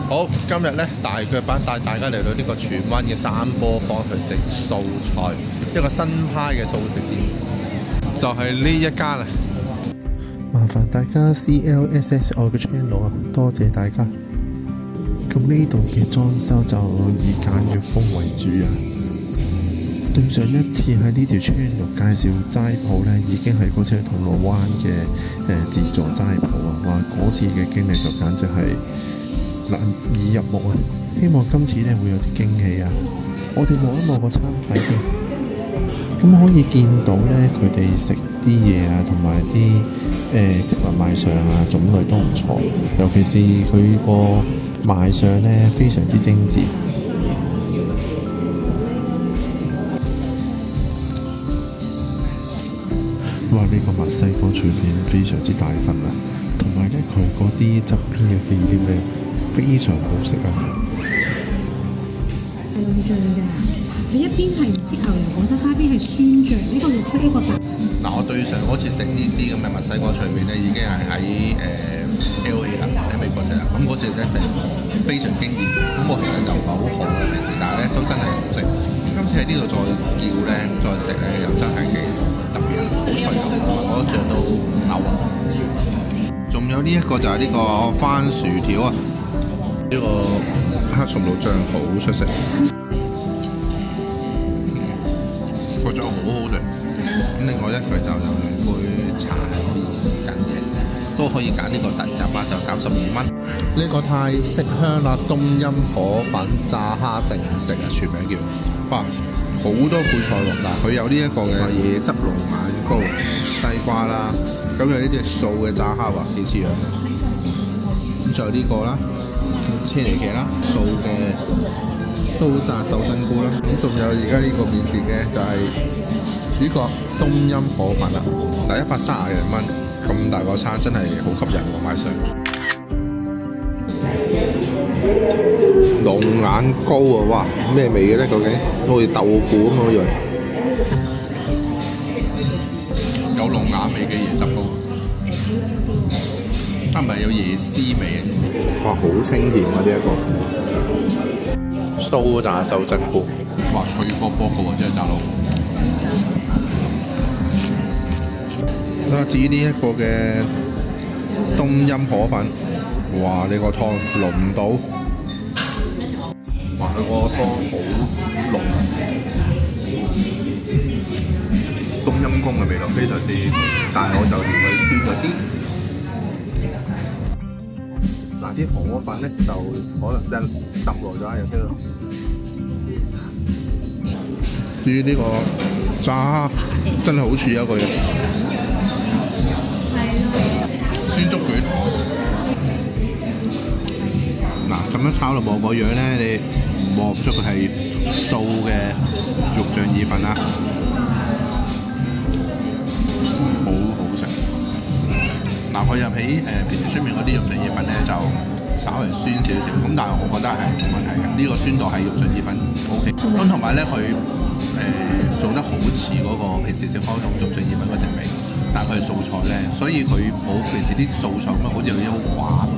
好，今日咧大腳板帶大家嚟到呢個荃灣嘅三波坊去食素菜，一個新派嘅素食店，就係呢一間啊！麻煩大家 CLSS 我嘅 channel 啊，多謝大家。咁呢度嘅裝修就以簡約風為主啊。對上一次喺呢條 channel 介紹齋鋪咧，已經係嗰次喺銅鑼灣嘅自助齋鋪啊！哇，嗰次嘅經歷就簡直係難以入目啊！希望今次咧會有啲驚喜啊！我哋望一望個餐牌先，咁可以見到咧佢哋食啲嘢啊，同埋啲食物賣相啊，種類都唔錯，尤其是佢個賣相咧非常之精緻。哇！呢個墨西哥脆片非常之大份啊，同埋咧佢嗰啲側邊嘅飛碟咧非常好食啊！係兩醬㗎，你一邊係唔知牛油果沙沙，一邊係酸醬，呢個綠色一個白。嗱，我對上嗰次食呢啲咁嘅墨西哥脆片咧，已經係喺LA 啦，喺美國食啦。咁嗰次真係非常驚豔。咁我其實就唔係好好嘅平時，但係咧都真係好食。今次喺呢度再叫咧，再食咧又真係幾特別，好脆口，嗰個醬都牛啊！仲有呢一個就係呢個番薯條啊，呢個黑松露醬好出色，個醬好好食。咁另外咧，佢就有2杯茶係可以揀嘅，都可以揀呢個特入啊，就減12蚊。呢個泰式香辣冬陰河粉炸蝦定食啊，全名叫哇，好多配菜喎。嗱，佢有呢一個嘅椰汁龍眼糕、西瓜啦，咁有呢隻素嘅炸蝦喎，幾似樣嘅。咁仲有呢個啦，車厘茄啦，素嘅酥炸手珍菇啦。咁仲有而家呢個面前嘅就係主角冬陰河粉啦，就130零蚊，咁大個餐真係好吸引喎，買相。龍眼糕啊，哇，咩味嘅咧？究竟好似豆腐咁樣樣，有龍眼味嘅椰汁糕，係咪有椰絲味啊？哇，好清甜啊！呢一個酥炸手珍菇，哇，脆卜卜嘅喎，真係炸到。至於呢一個嘅冬陰河粉，哇！呢個湯濃到，哇！佢個湯好濃，冬陰功嘅味道非常之，但係我就嫌佢酸咗啲。嗱，啲河粉咧就可能真係浸耐咗有啲。至於呢個炸蝦，真係好似一個酸竹卷。嗱，咁樣炒落望個樣咧，你望唔出佢係素嘅肉醬意粉啦，好好食。嗱，佢入起平時出面嗰啲肉醬意粉咧，就稍微酸少少，咁但係我覺得係冇問題嘅。呢個酸度係肉醬意粉 OK。咁同埋咧，佢做得好似嗰個平時食開嗰種肉醬意粉嗰隻味，但係佢係素菜咧，所以佢冇平時啲素菜咁樣，好似有啲好寡。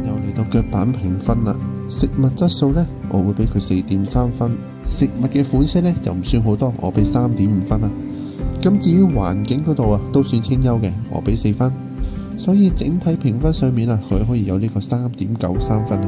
又嚟到腳板評分啦，食物質素呢，我會俾佢4.3分，食物嘅款式呢，就唔算好多，我俾3.5分啦。咁至於環境嗰度啊，都算清幽嘅，我俾4分，所以整體評分上面啊，佢可以有呢個3.93分啊。